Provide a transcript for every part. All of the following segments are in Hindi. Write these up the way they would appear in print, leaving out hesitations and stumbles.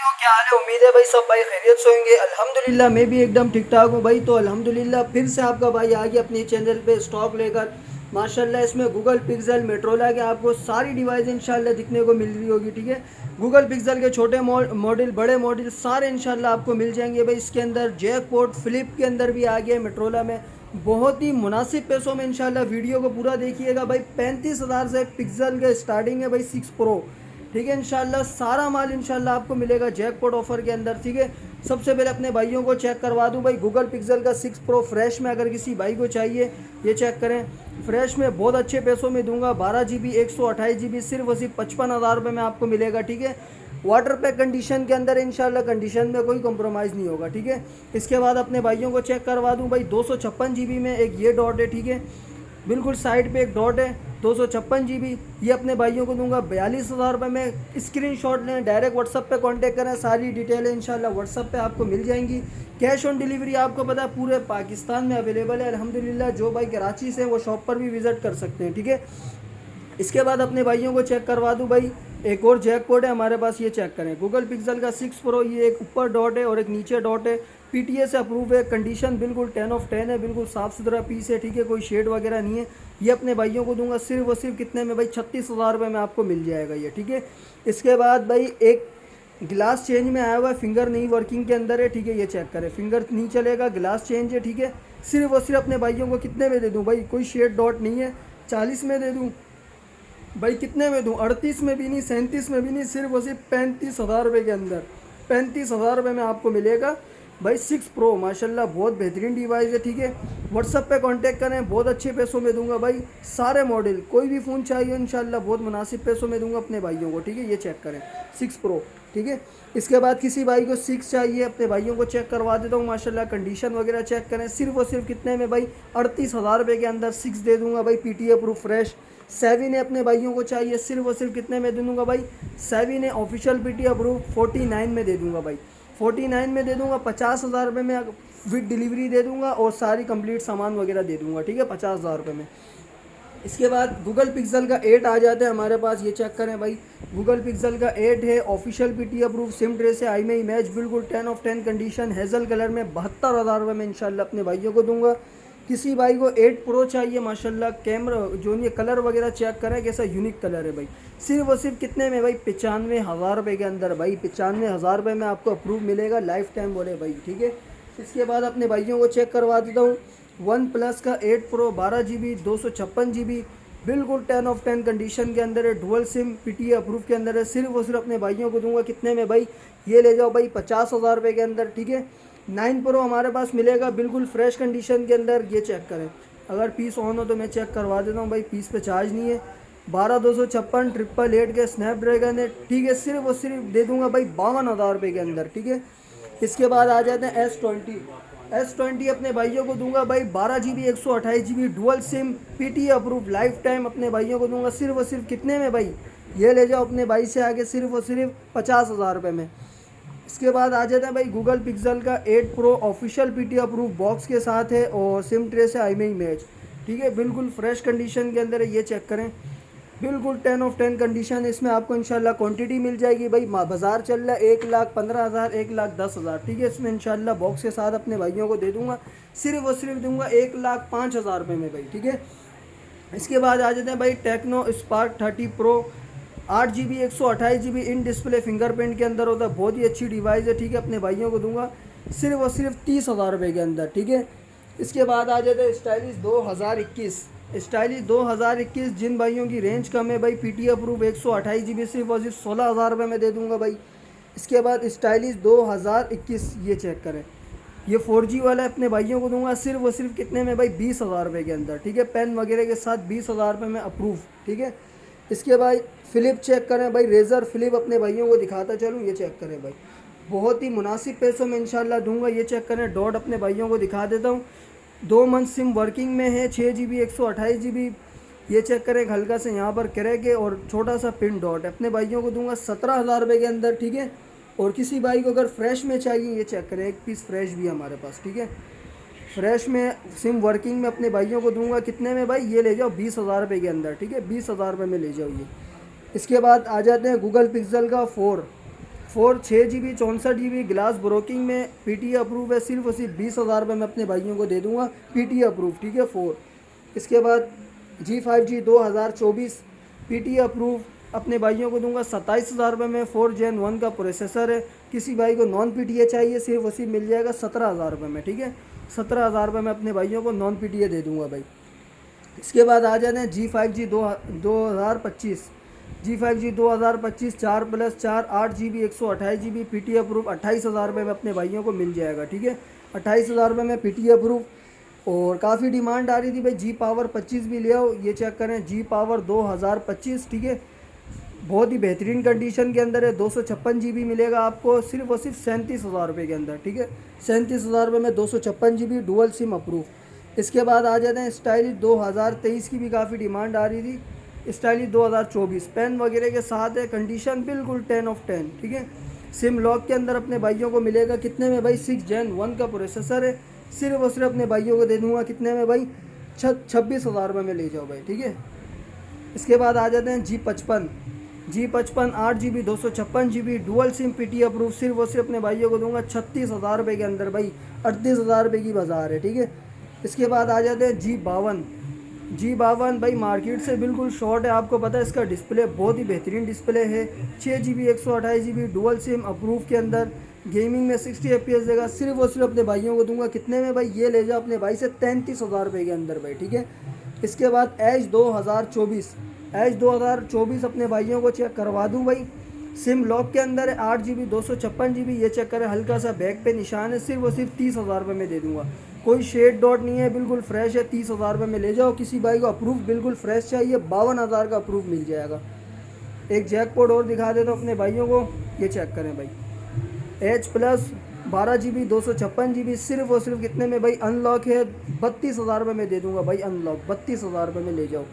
हो, क्या हाल है? उम्मीद है भाई सब भाई खैरियत से होंगे। अल्हम्दुलिल्लाह मैं भी एकदम ठीक ठाक हूँ भाई। तो अल्हम्दुलिल्लाह फिर से आपका भाई आ गया अपने चैनल पे स्टॉक लेकर। माशाल्लाह इसमें गूगल पिक्सल मेट्रोला के आपको सारी डिवाइस इंशाल्लाह दिखने को मिल रही होगी। ठीक है, गूगल पिक्सल के छोटे मॉडल बड़े मॉडल सारे इंशाल्लाह आपको मिल जाएंगे भाई। इसके अंदर जैकपॉट फ्लिप के अंदर भी आ गया मेट्रोला में, बहुत ही मुनासिब पैसों में इंशाल्लाह। वीडियो को पूरा देखिएगा भाई। 35,000 से पिक्सल के स्टार्टिंग है भाई 6 प्रो। ठीक है, इंशाल्लाह सारा माल इंशाल्लाह आपको मिलेगा जैकपॉट ऑफर के अंदर। ठीक है, सबसे पहले अपने भाइयों को चेक करवा दूं भाई गूगल पिक्सल का 6 प्रो फ्रेश में, अगर किसी भाई को चाहिए ये चेक करें। फ्रेश में बहुत अच्छे पैसों में दूंगा। 12 GB 128 GB सिर्फ और सिर्फ 55,000 रुपये में आपको मिलेगा। ठीक है, वाटर पैक कंडीशन के अंदर इंशाल्लाह, कंडीशन में कोई कंप्रोमाइज़ नहीं होगा। ठीक है, इसके बाद अपने भाइयों को चेक करवा दूं भाई 256 GB में एक ये डॉट है। ठीक है, बिल्कुल साइड पे एक डॉट है। 256 GB ये अपने भाइयों को दूंगा 42,000 रुपये में। स्क्रीनशॉट लें, डायरेक्ट व्हाट्सअप पे कांटेक्ट करें, सारी डिटेलें इंशाल्लाह व्हाट्सअप पे आपको मिल जाएंगी। कैश ऑन डिलीवरी आपको पता है पूरे पाकिस्तान में अवेलेबल है अल्हम्दुलिल्लाह। जो भाई कराची से वो शॉप पर भी विज़िट कर सकते हैं। ठीक है, इसके बाद अपने भाइयों को चेक करवा दूं भाई एक और जैकपॉट है हमारे पास, ये चेक करें। गूगल पिक्सल का 6 प्रो, ये एक ऊपर डॉट है और एक नीचे डॉट है। पीटीए से अप्रूव है, कंडीशन बिल्कुल 10/10 है, बिल्कुल साफ़ सुथरा पीस है। ठीक है, कोई शेड वगैरह नहीं है। ये अपने भाइयों को दूंगा सिर्फ और सिर्फ कितने में भाई 36,000 रुपये में आपको मिल जाएगा ये। ठीक है, इसके बाद भाई एक गिलास चेंज में आया हुआ है, फिंगर नहीं वर्किंग के अंदर है। ठीक है, ये चेक करें, फिंगर नहीं चलेगा, गिलास चेंज है। ठीक है, सिर्फ और सिर्फ अपने भाइयों को कितने में दे दूँ भाई, कोई शेड डॉट नहीं है, 40 में दे दूँ भाई। कितने में दूँ, 38 में भी नहीं, 37 में भी नहीं, सिर्फ और सिर्फ 35,000 रुपये के अंदर। 35,000 रुपये में आपको मिलेगा भाई 6 प्रो। माशाल्लाह बहुत बेहतरीन डिवाइस है। ठीक है, व्हाट्सअप पे कांटेक्ट करें, बहुत अच्छे पैसों में दूंगा भाई सारे मॉडल। कोई भी फ़ोन चाहिए इंशाल्लाह बहुत मुनासिब पैसों में दूंगा अपने भाइयों को। ठीक है, ये चेक करें 6 प्रो। ठीक है, इसके बाद किसी भाई को 6 चाहिए, अपने भाइयों को चेक करवा देता हूँ। माशाल्लाह कंडीशन वगैरह चेक करें, सिर्फ और सिर्फ कितने में भाई 38,000 रुपये के अंदर 6 दे दूंगा भाई। PTA proof fresh. 7 है अपने भाइयों को चाहिए, सिर्फ और सिर्फ कितने में दे दूंगा भाई 7 है ऑफिशियल पीटीए अप्रूव 49 में दे दूंगा भाई। 49 में दे दूंगा, 50,000 रुपये में विद डिलीवरी दे दूंगा और सारी कंप्लीट सामान वगैरह दे दूंगा। ठीक है, 50,000 रुपये में। इसके बाद गूगल पिक्सल का 8 आ जाता है हमारे पास, ये चेक करें भाई। गूगल पिक्सल का 8 है official PT approve, SIM trace है, आई में इमेज, बिल्कुल 10/10 कंडीशन, हेजल कलर में 72,000 रुपये में इंशाल्लाह अपने भाइयों को दूंगा। किसी भाई को 8 प्रो चाहिए, माशाल्लाह कैमरा जो ये कलर वगैरह चेक करें कैसा यूनिक कलर है भाई। सिर्फ और सिर्फ कितने में भाई 95,000 रुपये के अंदर भाई। 95,000 रुपये में आपको अप्रूव मिलेगा, लाइफ टाइम बोले भाई। ठीक है, इसके बाद अपने भाइयों को चेक करवा देता हूँ वन प्लस का 8 प्रो 12 GB 256 GB, बिल्कुल 10/10 कंडीशन के अंदर है, डुअल सिम पीटीए अप्रूव के अंदर है। सिर्फ और सिर्फ अपने भाइयों को दूंगा कितने में भाई, ये ले जाओ भाई 50,000 रुपये के अंदर। ठीक है, 9 प्रो हमारे पास मिलेगा बिल्कुल फ्रेश कंडीशन के अंदर, ये चेक करें। अगर पीस ऑन हो तो मैं चेक करवा देता हूँ भाई, पीस पे चार्ज नहीं है। 12/256 888 के स्नैपड्रैगन है। ठीक है, सिर्फ और सिर्फ दे दूंगा भाई 52,000 रुपये के अंदर। ठीक है, इसके बाद आ जाते हैं S20 अपने भाइयों को दूंगा भाई 12 GB 128 GB dual SIM PT approve, life time अपने भाइयों को दूंगा सिर्फ और सिर्फ कितने में भाई, ये ले जाओ अपने भाई से आगे सिर्फ और सिर्फ 50,000 रुपये में। इसके बाद आ जाता है भाई गूगल पिक्सल का 8 pro official PT approve box के साथ है और सिम ट्रेस है, आई में इमेज। ठीक है, बिल्कुल फ्रेश कंडीशन के अंदर है, ये चेक करें, बिल्कुल 10/10 कंडीशन है। इसमें आपको इंशाल्लाह क्वांटिटी मिल जाएगी भाई। बाज़ार चल रहा है 1,15,000 1,10,000। ठीक है, इसमें इंशाल्लाह बॉक्स के साथ अपने भाइयों को दे दूंगा, सिर्फ और सिर्फ दूंगा 1,05,000 रुपये में भाई। ठीक है, इसके बाद आ जाते हैं भाई Tecno Spark 30 pro 8 GB 128 GB in display fingerprint के अंदर होता है, बहुत ही अच्छी डिवाइस है। ठीक है, अपने भाइयों को दूंगा सिर्फ और सिर्फ 30,000 रुपये के अंदर। ठीक है, इसके बाद आ जाते हैं स्टाइलिश 2021 जिन भाइयों की रेंज कम है भाई, पीटी अप्रूव 128 GB सिर्फ और सिर्फ 16,000 रुपये में दे दूंगा भाई। इसके बाद स्टाइलिश 2021, ये चेक करें, ये 4G वाला है, अपने भाइयों को दूंगा सिर्फ और सिर्फ कितने में भाई 20,000 रुपये के अंदर। ठीक है, पेन वगैरह के साथ 20,000 रुपये में अप्रूव। ठीक है, इसके बाद फ़्लिप चेक करें भाई, रेज़र फ्लिप अपने भाइयों को दिखाता चलूँ, ये चेक करें भाई, बहुत ही मुनासिब पैसों में इंशाल्लाह दूंगा। ये चेक करें, डॉट अपने भाइयों को दिखा देता हूँ, 2 मंथ सिम वर्किंग में है, 6 GB 128 GB। ये चेक करें, हल्का से यहाँ पर क्रैक है और छोटा सा पिन डॉट है, अपने भाइयों को दूंगा 17,000 रुपये के अंदर। ठीक है, और किसी भाई को अगर फ्रेश में चाहिए, ये चेक करें, एक पीस फ्रेश भी है हमारे पास। ठीक है, फ्रेश में सिम वर्किंग में अपने भाइयों को दूंगा कितने में भाई, ये ले जाओ 20,000 रुपये के अंदर। ठीक है, 20,000 रुपये में ले जाओ ये। इसके बाद आ जाते हैं गूगल पिक्सल का 4 6 GB 64 GB ग्लास ब्रोकिंग में PTA अप्रूव है, सिर्फ और सिर्फ 20,000 रुपये में अपने भाइयों को दे दूंगा PTA अप्रूव, ठीक है 4। इसके बाद G5G 2024 PTA अप्रूव अपने भाइयों को दूंगा 27,000 रुपये में। 4 Gen 1 का प्रोसेसर है, किसी भाई को नॉन PTA चाहिए सिर्फ और सिर्फ मिल जाएगा 17,000 रुपये में, ठीक है 17,000 रुपये में अपने भाइयों को नॉन PTA दे दूंगा भाई। इसके बाद आ जाते हैं G5G 2025 G5G 2025 4+4 8 GB 128 GB PTA approve 28,000 रुपये में अपने भाइयों को मिल जाएगा, ठीक है 28,000 रुपये में PTA अप्रूव। और काफ़ी डिमांड आ रही थी भाई G Power 25 भी ले आओ, ये चेक करें G Power 2025, ठीक है बहुत ही बेहतरीन कंडीशन के अंदर है। 256 GB मिलेगा आपको सिर्फ और सिर्फ 37,000 रुपये के अंदर, ठीक है 37,000 रुपये में 256 GB डुअल सिम अप्रूव। इसके बाद आ जाते हैं स्टाइलिश 2023 की भी काफ़ी डिमांड आ रही थी। स्टाइलिश 2024 पेन वगैरह के साथ है, कंडीशन बिल्कुल 10 ऑफ 10, ठीक है सिम लॉक के अंदर अपने भाइयों को मिलेगा कितने में भाई 6 Gen 1 का प्रोसेसर है, सिर्फ और सिर्फ अपने भाइयों को दे दूंगा कितने में भाई 26,000 रुपये में ले जाओ भाई, ठीक है। इसके बाद आ जाते हैं G55 8 GB 256 GB dual SIM PTA approve, सिर्फ और सिर्फ अपने भाइयों को दूंगा 36,000 रुपये के अंदर भाई, 38,000 रुपये की बाज़ार है, ठीक है। इसके बाद आ जाते हैं G52 भाई मार्केट से बिल्कुल शॉर्ट है, आपको पता है इसका डिस्प्ले बहुत ही बेहतरीन डिस्प्ले है। 6 GB 128 GB dual SIM approve के अंदर गेमिंग में 60 FPS देगा, सिर्फ और सिर्फ अपने भाइयों को दूंगा कितने में भाई, ये ले जाओ अपने भाई से 33,000 रुपये के अंदर भाई, ठीक है। इसके बाद Edge 2024 अपने भाइयों को चेक करवा दूं भाई, सिम लॉक के अंदर है 8 GB 256 GB, ये चेक करें हल्का सा बैक पे निशान है, सिर्फ और सिर्फ 30,000 रुपये में दे दूंगा, कोई शेड डॉट नहीं है, बिल्कुल फ्रेश है, 30,000 रुपये में ले जाओ। किसी भाई को अप्रूव बिल्कुल फ्रेश चाहिए 52,000 का अप्रूव मिल जाएगा। एक जैकपॉट और दिखा देता हूँ अपने भाइयों को, ये चेक करें भाई H+ 12 GB 256 GB, सिर्फ और सिर्फ कितने में भाई अनलॉक है 32,000 रुपये में दे दूंगा भाई, अनलॉक 32,000 रुपये में ले जाओ।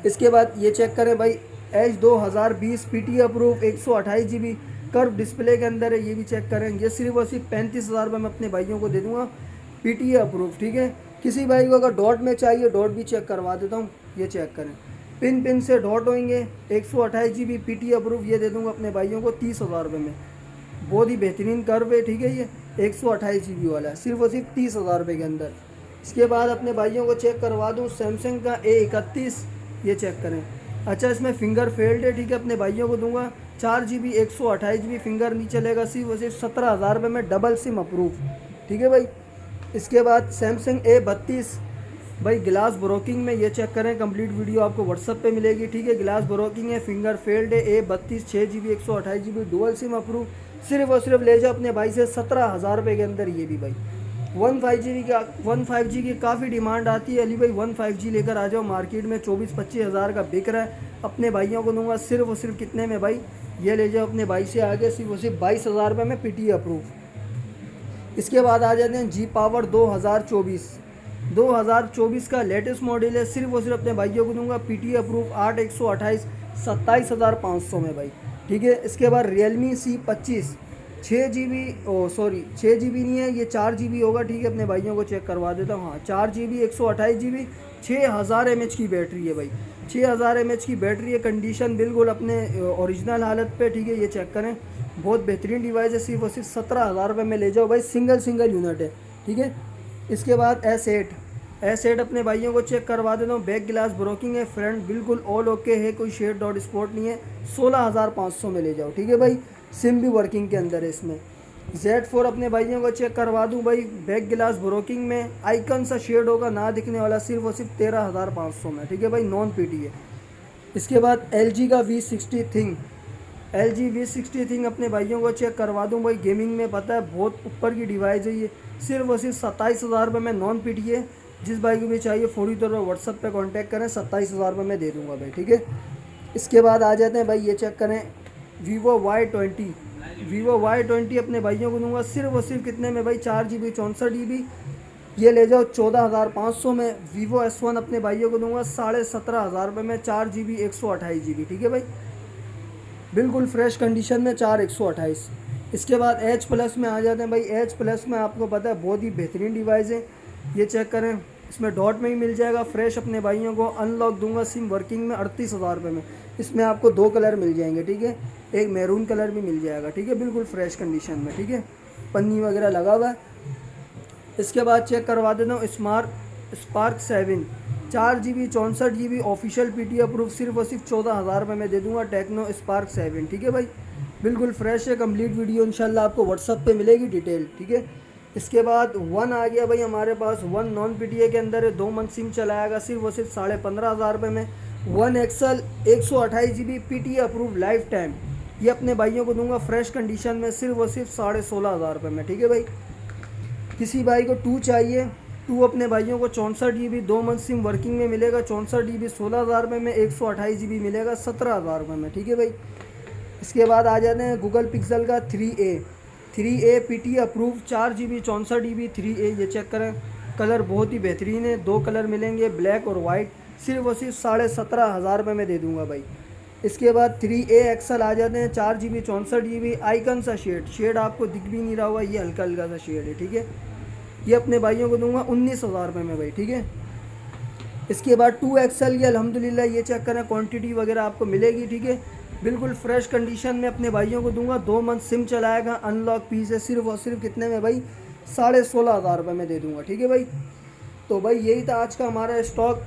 इसके बाद ये चेक करें भाई Edge 2020 PTA approve 128 GB curve display के अंदर है, ये भी चेक करें, ये सिर्फ और सिर्फ 35,000 रुपये में अपने भाइयों को दे दूंगा PTA अप्रूव, ठीक है। किसी भाई को अगर डॉट में चाहिए डॉट भी चेक करवा देता हूँ, ये चेक करें पिन से डॉट होंगे 128 GB PTA अप्रूव, ये दे दूंगा अपने भाइयों को 30,000 रुपये में, बहुत ही बेहतरीन कर्व है, ठीक है ये 128 GB वाला है, सिर्फ और सिर्फ 30,000 रुपये के अंदर। इसके बाद अपने भाइयों को चेक करवा दूँ सैमसंग का A31, ये चेक करें, अच्छा इसमें फिंगर फेल्ड है, ठीक है अपने भाइयों को दूंगा 4 GB 128 GB फिंगर नहीं चलेगा, सिर्फ और सिर्फ 17,000 रुपये में डबल सिम अप्रूव, ठीक है भाई। इसके बाद सैमसंग A32 भाई ग्लास ब्रोकिंग में, ये चेक करें, कंप्लीट वीडियो आपको व्हाट्सअप पे मिलेगी, ठीक है ग्लास ब्रोकिंग है, फिंगर फेल्ड है, A32 6 GB 128 GB dual SIM approve, सिर्फ और सिर्फ ले जाओ अपने भाई से 17,000 रुपये के अंदर। ये भी भाई 15G की काफ़ी डिमांड आती है, अली भाई 15G लेकर आ जाओ, मार्केट में 24-25 हज़ार का बिक रहा है, अपने भाइयों को दूंगा सिर्फ और सिर्फ कितने में भाई, ये ले जाओ अपने भाई से आगे, सिर्फ और सिर्फ 22,000 रुपये में PTA अप्रूव। इसके बाद आ जाते हैं G Power 2024 का लेटेस्ट मॉडल है, सिर्फ और सिर्फ अपने भाइयों को दूंगा PTA अप्रूव 8 128 27,500 में भाई, ठीक है। इसके बाद Realme C25 6 GB 6 GB नहीं है, ये 4 GB होगा, ठीक है अपने भाइयों को चेक करवा देता हूँ, हाँ 4 GB 128 GB 6000 mAh की बैटरी है भाई, 6000 mAh की बैटरी है, कंडीशन बिल्कुल अपने ओरिजिनल हालत पे, ठीक है ये चेक करें, बहुत बेहतरीन डिवाइस है, सिर्फ और सिर्फ 17,000 रुपये में ले जाओ भाई, सिंगल यूनिट है, ठीक है। इसके बाद S8 अपने भाइयों को चेक करवा देता हूँ, बैक ग्लास ब्रोकिंग है, फ्रंट बिल्कुल ऑल ओके है, कोई शेड डॉट स्पॉट नहीं है, 16,500 में ले जाओ, ठीक है भाई, सिम भी वर्किंग के अंदर है इसमें। Z4 अपने भाइयों को चेक करवा दूँ भाई, बैक ग्लास ब्रोकिंग में, आइकन सा शेड होगा ना दिखने वाला, सिर्फ और सिर्फ 13,500 में, ठीक है भाई, नॉन PTA। इसके बाद LG का V60 थिंग अपने भाइयों को चेक करवा दूँ भाई, गेमिंग में पता है बहुत ऊपर की डिवाइस है ये, सिर्फ और सिर्फ 27,000 रुपये में नॉन PTA। जिस भाई को भी चाहिए फौरी तौर पर व्हाट्सअप पे कांटेक्ट करें, 27,000 रुपये में दे दूंगा भाई, ठीक है। इसके बाद आ जाते हैं भाई, ये चेक करें Vivo Y20 अपने भाइयों को दूंगा सिर्फ और सिर्फ कितने में भाई, 4 GB 64 GB, ये ले जाओ 14,500 में। Vivo S1 अपने भाइयों को दूंगा 17,500 रुपये में, 4 GB 128 GB, ठीक है भाई, बिल्कुल फ्रेश कंडीशन में 4 128। इसके बाद H+ में आ जाते हैं भाई, H+ में आपको पता है बहुत ही बेहतरीन डिवाइस है, ये चेक करें, इसमें डॉट में ही मिल जाएगा, फ्रेश अपने भाइयों को अनलॉक दूंगा सिम वर्किंग में 38,000 रुपये में, इसमें आपको 2 कलर मिल जाएंगे, ठीक है, एक मैरून कलर भी मिल जाएगा, ठीक है, बिल्कुल फ्रेश कंडीशन में, ठीक है, पन्नी वगैरह लगा हुआ है। इसके बाद चेक करवा देता हूँ spark 7 4 GB 64 GB official PT approve, सिर्फ और सिर्फ 14,000 रुपये में दे दूंगा। टेक्नो स्पार्क 7, ठीक है भाई, बिल्कुल फ्रेश है। कंप्लीट वीडियो इंशाल्लाह आपको व्हाट्सअप पे मिलेगी डिटेल, ठीक है। इसके बाद वन आ गया भाई हमारे पास, वन नॉन PTA के अंदर है, 2 मंथ सिम चलाएगा, सिर्फ और सिर्फ 15,500 रुपये में। वन एक्सल 128 GB PT approve life time, ये अपने भाइयों को दूंगा फ्रेश कंडीशन में, सिर्फ और सिर्फ 16,500 रुपये में, ठीक है भाई। किसी भाई को 2 चाहिए, 2 अपने भाइयों को 64 GB 2 मंथ सिम वर्किंग में मिलेगा, 64 GB 16,000 रुपये में, 128 GB मिलेगा 17,000 रुपये में, ठीक है भाई। इसके बाद आ जाते हैं गूगल पिक्सल का 3A PT approve 4 GB 64 GB 3A, ये चेक करें, कलर बहुत ही बेहतरीन है, 2 कलर मिलेंगे, ब्लैक और वाइट, सिर्फ और सिर्फ 17,500 रुपये में दे दूंगा भाई। इसके बाद 3A एक्सल आ जाते हैं, 4 GB 64 GB, आइकन सा शेड आपको दिख भी नहीं रहा होगा, ये हल्का हल्का सा शेड है, ठीक है। ये अपने भाइयों को दूंगा 19,000 रुपये में भाई, ठीक है। इसके बाद 2 एक्सल, ये अल्हम्दुलिल्लाह, ये चेक करें, क्वांटिटी वगैरह आपको मिलेगी, ठीक है, बिल्कुल फ्रेश कंडीशन में अपने भाइयों को दूंगा। 2 मंथ सिम चलाएगा, अनलॉक पीस है, सिर्फ और सिर्फ कितने में भाई, 16,500 रुपये में दे दूंगा, ठीक है भाई। तो भाई यही था आज का हमारा स्टॉक।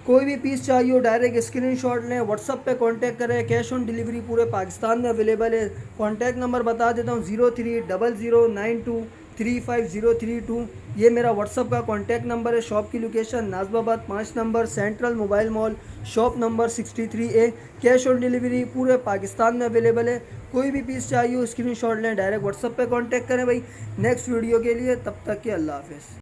कोई भी पीस चाहिए हो डायरेक्ट स्क्रीनशॉट लें, व्हाट्सअप पे कांटेक्ट करें, कैश ऑन डिलीवरी पूरे पाकिस्तान में अवेलेबल है। कांटेक्ट नंबर बता देता हूँ, 030092350332, ये मेरा व्हाट्सअप का कांटेक्ट नंबर है। शॉप की लोकेशन नाजबाबाद 5 number, central mobile mall, shop number 63A। Cash on delivery पूरे पाकिस्तान में अवेलेबल है। कोई भी पीस चाहिए हो स्क्रीनशॉट लें, डायरेक्ट व्हाट्सअप पे कांटेक्ट करें भाई। नेक्स्ट वीडियो के लिए, तब तक के अल्लाह हाफ़िज़।